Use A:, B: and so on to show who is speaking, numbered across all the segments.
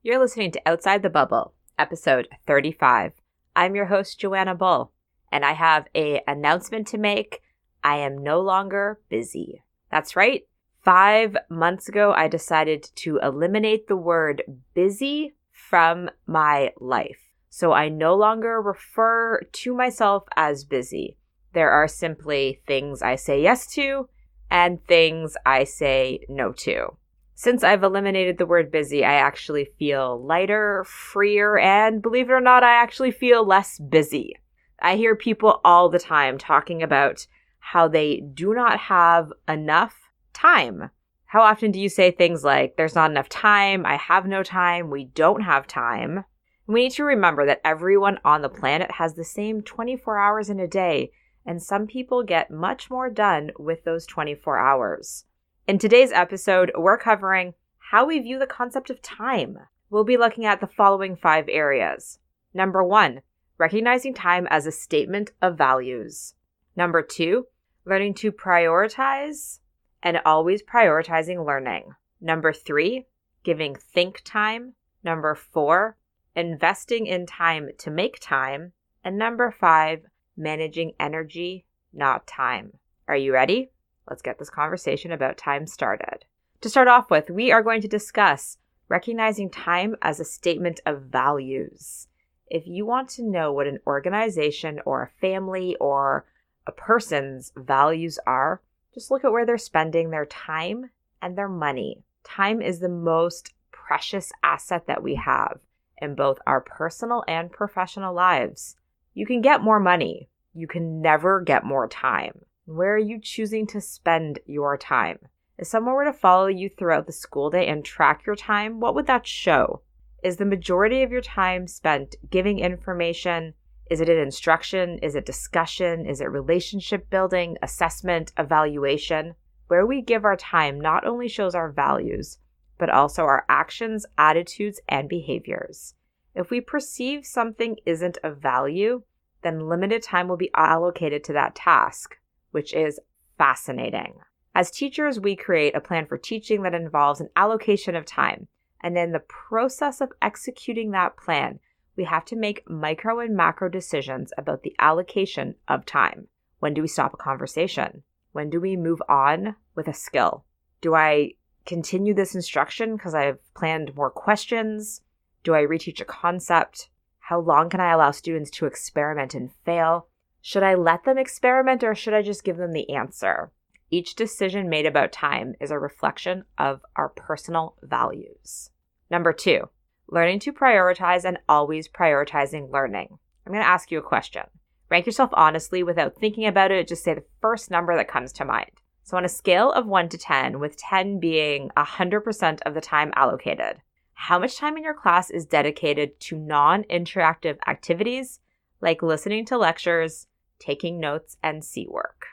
A: You're listening to Outside the Bubble, episode 35. I'm your host, Joanna Bull, and I have an announcement to make. I am no longer busy. That's right. 5 months ago, I decided to eliminate the word busy from my life. So I no longer refer to myself as busy. There are simply things I say yes to and things I say no to. Since I've eliminated the word busy, I actually feel lighter, freer, and believe it or not, I actually feel less busy. I hear people all the time talking about how they do not have enough time. How often do you say things like, there's not enough time, I have no time, we don't have time? We need to remember that everyone on the planet has the same 24 hours in a day, and some people get much more done with those 24 hours. In today's episode, we're covering how we view the concept of time. We'll be looking at the following 5 areas. Number 1, recognizing time as a statement of values. Number 2, learning to prioritize and always prioritizing learning. Number 3, giving think time. Number 4, investing in time to make time. And number 5, managing energy, not time. Are you ready? Let's get this conversation about time started. To start off with, we are going to discuss recognizing time as a statement of values. If you want to know what an organization or a family or a person's values are, just look at where they're spending their time and their money. Time is the most precious asset that we have in both our personal and professional lives. You can get more money. You can never get more time. Where are you choosing to spend your time? If someone were to follow you throughout the school day and track your time, what would that show? Is the majority of your time spent giving information? Is it in instruction? Is it discussion? Is it relationship building, assessment, evaluation? Where we give our time not only shows our values, but also our actions, attitudes, and behaviors. If we perceive something isn't of value, then limited time will be allocated to that task, which is fascinating. As teachers, we create a plan for teaching that involves an allocation of time. And in the process of executing that plan, we have to make micro and macro decisions about the allocation of time. When do we stop a conversation? When do we move on with a skill? Do I continue this instruction because I've planned more questions? Do I reteach a concept? How long can I allow students to experiment and fail? Should I let them experiment or should I just give them the answer? Each decision made about time is a reflection of our personal values. Number 2, learning to prioritize and always prioritizing learning. I'm going to ask you a question. Rank yourself honestly without thinking about it. Just say the first number that comes to mind. So on a scale of 1 to 10, with 10 being 100% of the time allocated, how much time in your class is dedicated to non-interactive activities like listening to lectures, taking notes, and seat work?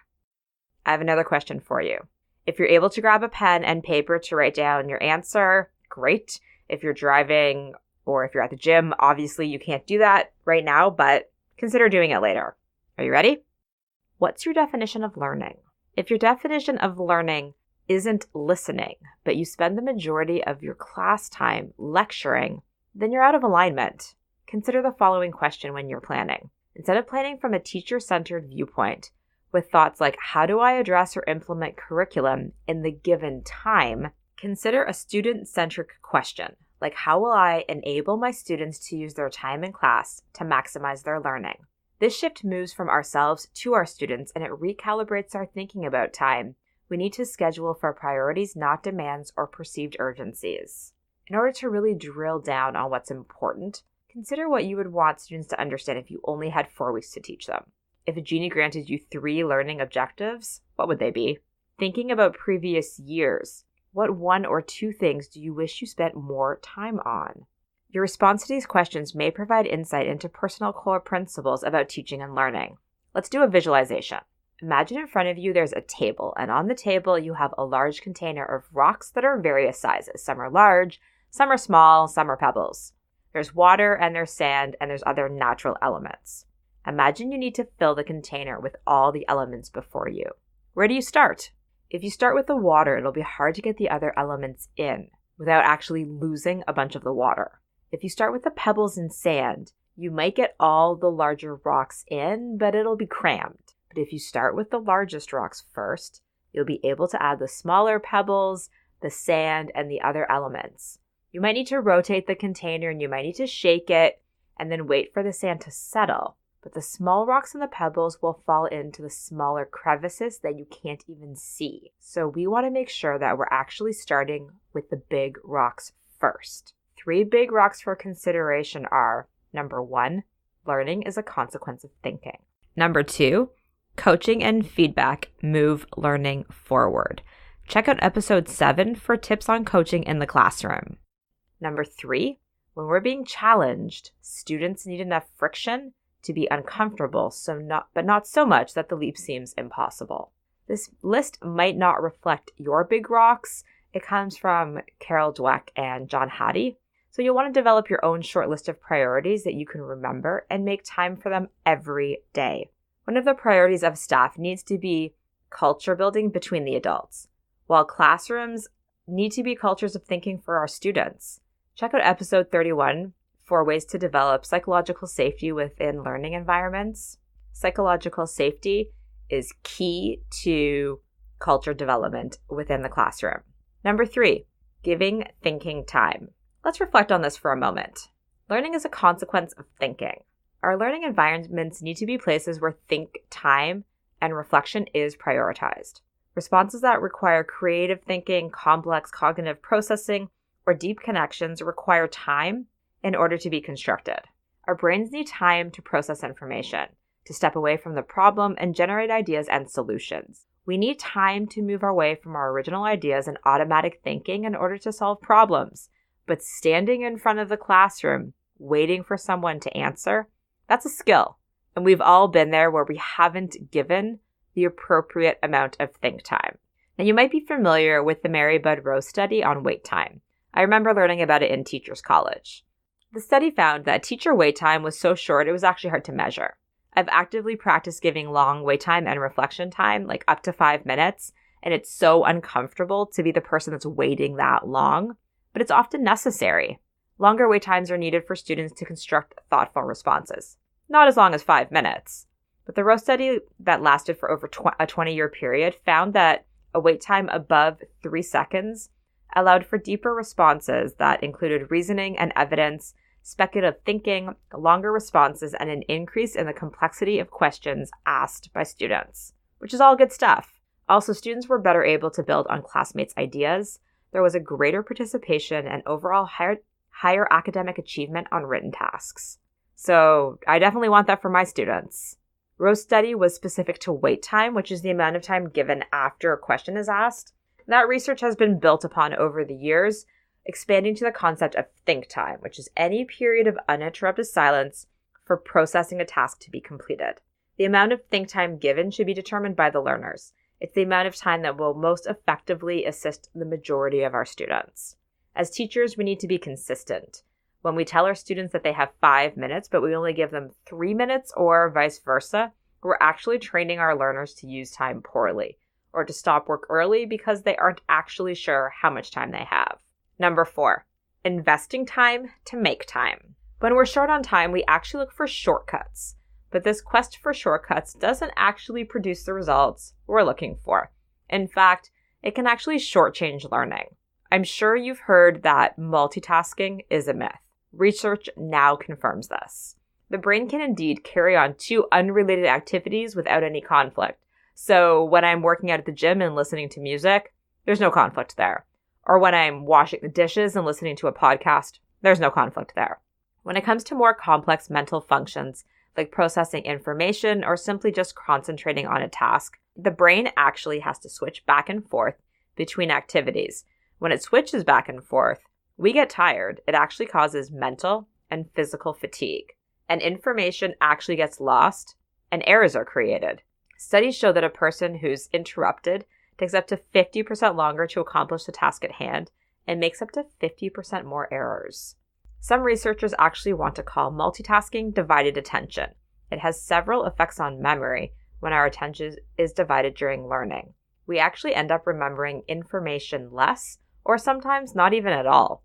A: I have another question for you. If you're able to grab a pen and paper to write down your answer, great. If you're driving or if you're at the gym, obviously you can't do that right now, but consider doing it later. Are you ready? What's your definition of learning? If your definition of learning isn't listening, but you spend the majority of your class time lecturing, then you're out of alignment. Consider the following question when you're planning. Instead of planning from a teacher-centered viewpoint, with thoughts like, how do I address or implement curriculum in the given time, consider a student-centric question, like how will I enable my students to use their time in class to maximize their learning? This shift moves from ourselves to our students and it recalibrates our thinking about time. We need to schedule for priorities, not demands or perceived urgencies. In order to really drill down on what's important, consider what you would want students to understand if you only had 4 weeks to teach them. If a genie granted you 3 learning objectives, what would they be? Thinking about previous years, what 1 or 2 things do you wish you spent more time on? Your response to these questions may provide insight into personal core principles about teaching and learning. Let's do a visualization. Imagine in front of you there's a table, and on the table you have a large container of rocks that are various sizes. Some are large, some are small, some are pebbles. There's water and there's sand and there's other natural elements. Imagine you need to fill the container with all the elements before you. Where do you start? If you start with the water, it'll be hard to get the other elements in. without actually losing a bunch of the water. If you start with the pebbles and sand, you might get all the larger rocks in, but it'll be crammed. But if you start with the largest rocks first, you'll be able to add the smaller pebbles, the sand, and the other elements. You might need to rotate the container and you might need to shake it and then wait for the sand to settle. But the small rocks and the pebbles will fall into the smaller crevices that you can't even see. So we want to make sure that we're actually starting with the big rocks first. 3 big rocks for consideration are: number 1, learning is a consequence of thinking. Number 2, coaching and feedback move learning forward. Check out episode 7 for tips on coaching in the classroom. Number 3, when we're being challenged, students need enough friction to be uncomfortable, but not so much that the leap seems impossible. This list might not reflect your big rocks. It comes from Carol Dweck and John Hattie. So you'll want to develop your own short list of priorities that you can remember and make time for them every day. One of the priorities of staff needs to be culture building between the adults, while classrooms need to be cultures of thinking for our students. Check out episode 31 for ways to develop psychological safety within learning environments. Psychological safety is key to culture development within the classroom. Number 3, giving thinking time. Let's reflect on this for a moment. Learning is a consequence of thinking. Our learning environments need to be places where think time and reflection is prioritized. Responses that require creative thinking, complex cognitive processing, or deep connections require time in order to be constructed. Our brains need time to process information, to step away from the problem and generate ideas and solutions. We need time to move away from our original ideas and automatic thinking in order to solve problems. But standing in front of the classroom, waiting for someone to answer, that's a skill. And we've all been there where we haven't given the appropriate amount of think time. Now, you might be familiar with the Mary Budd Rose study on wait time. I remember learning about it in Teachers College. The study found that teacher wait time was so short it was actually hard to measure. I've actively practiced giving long wait time and reflection time, like up to 5 minutes, and it's so uncomfortable to be the person that's waiting that long, but it's often necessary. Longer wait times are needed for students to construct thoughtful responses. Not as long as 5 minutes. But the Rose study that lasted for over a 20-year period found that a wait time above 3 seconds allowed for deeper responses that included reasoning and evidence, speculative thinking, longer responses, and an increase in the complexity of questions asked by students, which is all good stuff. Also, students were better able to build on classmates' ideas. There was a greater participation and overall higher academic achievement on written tasks. So I definitely want that for my students. Rose study was specific to wait time, which is the amount of time given after a question is asked. That research has been built upon over the years, expanding to the concept of think time, which is any period of uninterrupted silence for processing a task to be completed. The amount of think time given should be determined by the learners. It's the amount of time that will most effectively assist the majority of our students. As teachers, we need to be consistent. When we tell our students that they have 5 minutes, but we only give them 3 minutes or vice versa, we're actually training our learners to use time poorly or to stop work early because they aren't actually sure how much time they have. Number 4, investing time to make time. When we're short on time, we actually look for shortcuts, but this quest for shortcuts doesn't actually produce the results we're looking for. In fact, it can actually shortchange learning. I'm sure you've heard that multitasking is a myth. Research now confirms this. The brain can indeed carry on 2 unrelated activities without any conflict. So when I'm working out at the gym and listening to music, there's no conflict there. Or when I'm washing the dishes and listening to a podcast, there's no conflict there. When it comes to more complex mental functions, like processing information or simply just concentrating on a task, the brain actually has to switch back and forth between activities. When it switches back and forth, we get tired. It actually causes mental and physical fatigue, and information actually gets lost and errors are created. Studies show that a person who's interrupted takes up to 50% longer to accomplish the task at hand and makes up to 50% more errors. Some researchers actually want to call multitasking divided attention. It has several effects on memory when our attention is divided during learning. We actually end up remembering information less or sometimes not even at all.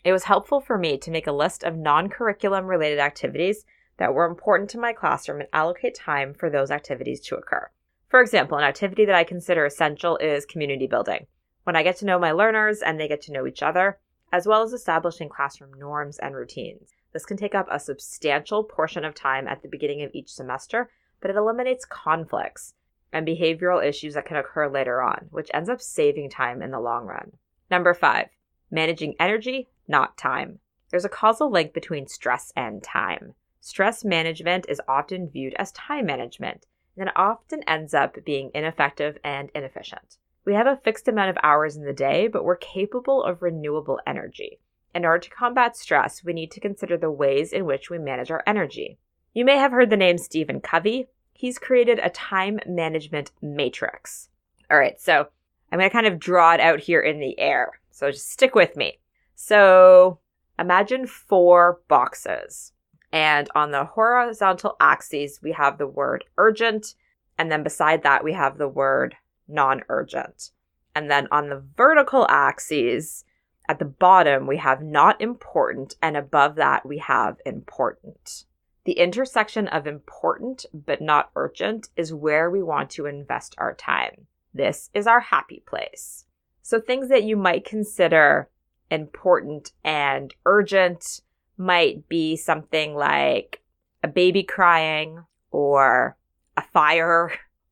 A: It was helpful for me to make a list of non-curriculum related activities that were important to my classroom and allocate time for those activities to occur. For example, an activity that I consider essential is community building, when I get to know my learners and they get to know each other, as well as establishing classroom norms and routines. This can take up a substantial portion of time at the beginning of each semester, but it eliminates conflicts and behavioral issues that can occur later on, which ends up saving time in the long run. Number 5, managing energy, not time. There's a causal link between stress and time. Stress management is often viewed as time management, and it often ends up being ineffective and inefficient. We have a fixed amount of hours in the day, but we're capable of renewable energy. In order to combat stress, we need to consider the ways in which we manage our energy. You may have heard the name Stephen Covey. He's created a time management matrix. All right, so I'm going to kind of draw it out here in the air. So just stick with me. So imagine 4 boxes. And on the horizontal axes, we have the word urgent. And then beside that, we have the word non-urgent. And then on the vertical axes, at the bottom, we have not important. And above that, we have important. The intersection of important but not urgent is where we want to invest our time. This is our happy place. So things that you might consider important and urgent might be something like a baby crying or a fire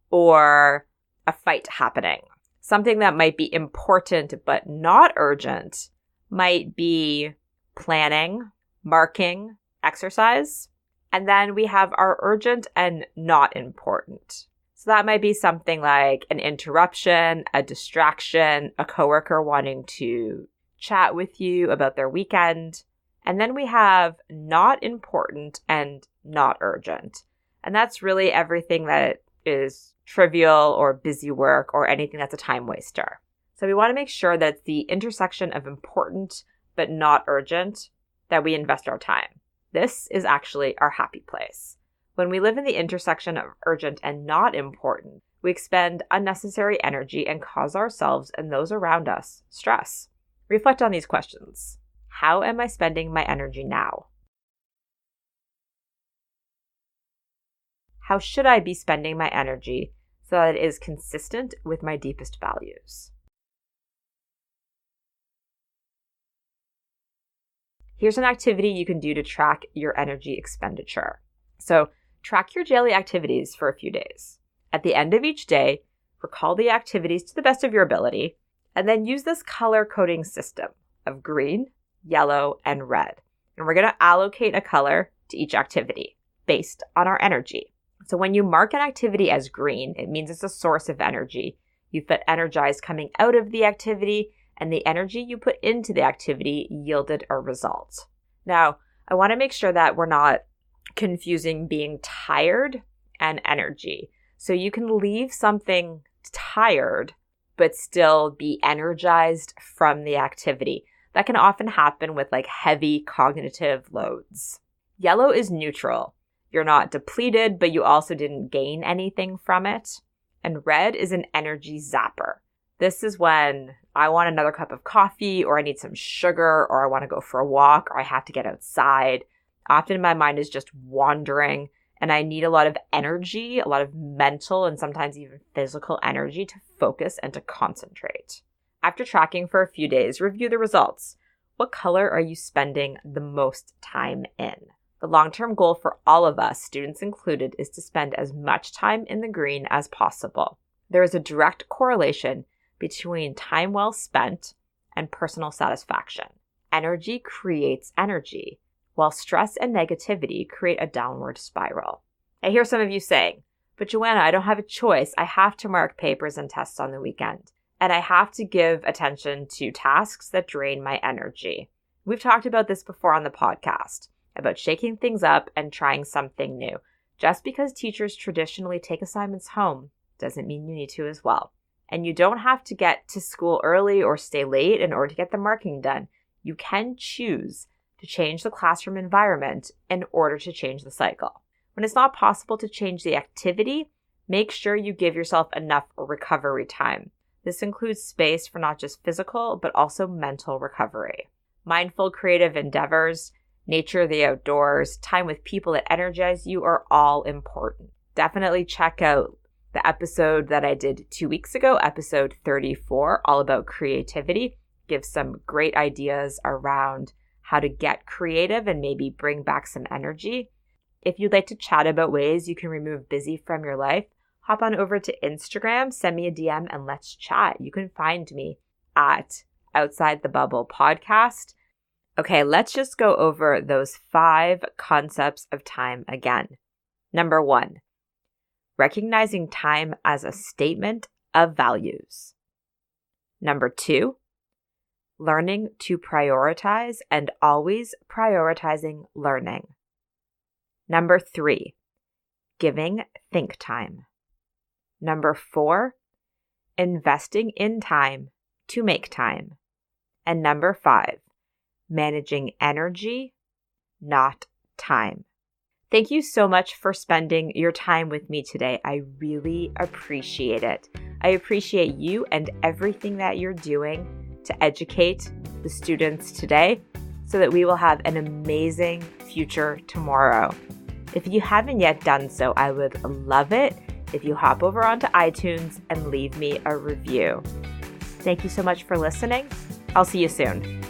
A: or a fight happening. Something that might be important but not urgent might be planning, marking, exercise. And then we have our urgent and not important. So that might be something like an interruption, a distraction, a coworker wanting to chat with you about their weekend. And then we have not important and not urgent. And that's really everything that is trivial or busy work or anything that's a time waster. So we want to make sure that it's the intersection of important but not urgent that we invest our time. This is actually our happy place. When we live in the intersection of urgent and not important, we expend unnecessary energy and cause ourselves and those around us stress. Reflect on these questions. How am I spending my energy now? How should I be spending my energy so that it is consistent with my deepest values? Here's an activity you can do to track your energy expenditure. So, track your daily activities for a few days. At the end of each day, recall the activities to the best of your ability, and then use this color coding system of green, yellow, and red. And we're going to allocate a color to each activity based on our energy. So when you mark an activity as green, it means it's a source of energy. You felt energized coming out of the activity, and the energy you put into the activity yielded a result. Now, I want to make sure that we're not confusing being tired and energy. So you can leave something tired, but still be energized from the activity. That can often happen with like heavy cognitive loads. Yellow is neutral. You're not depleted, but you also didn't gain anything from it. And red is an energy zapper. This is when I want another cup of coffee, or I need some sugar, or I want to go for a walk, or I have to get outside. Often my mind is just wandering, and I need a lot of energy, a lot of mental and sometimes even physical energy to focus and to concentrate. After tracking for a few days, review the results. What color are you spending the most time in? The long-term goal for all of us, students included, is to spend as much time in the green as possible. There is a direct correlation between time well spent and personal satisfaction. Energy creates energy, while stress and negativity create a downward spiral. I hear some of you saying, but Joanna, I don't have a choice. I have to mark papers and tests on the weekend, and I have to give attention to tasks that drain my energy. We've talked about this before on the podcast, about shaking things up and trying something new. Just because teachers traditionally take assignments home doesn't mean you need to as well. And you don't have to get to school early or stay late in order to get the marking done. You can choose to change the classroom environment in order to change the cycle. When it's not possible to change the activity, make sure you give yourself enough recovery time. This includes space for not just physical, but also mental recovery. Mindful creative endeavors, nature, the outdoors, time with people that energize you are all important. Definitely check out the episode that I did 2 weeks ago, episode 34, all about creativity. Gives some great ideas around how to get creative and maybe bring back some energy. If you'd like to chat about ways you can remove busy from your life, hop on over to Instagram, send me a DM, and let's chat. You can find me at Outside the Bubble Podcast. Okay, let's just go over those 5 concepts of time again. Number 1, recognizing time as a statement of values. Number 2, learning to prioritize and always prioritizing learning. Number 3, giving think time. Number 4, investing in time to make time. And number 5, managing energy, not time. Thank you so much for spending your time with me today. I really appreciate it. I appreciate you and everything that you're doing to educate the students today so that we will have an amazing future tomorrow. If you haven't yet done so, I would love it if you hop over onto iTunes and leave me a review. Thank you so much for listening. I'll see you soon.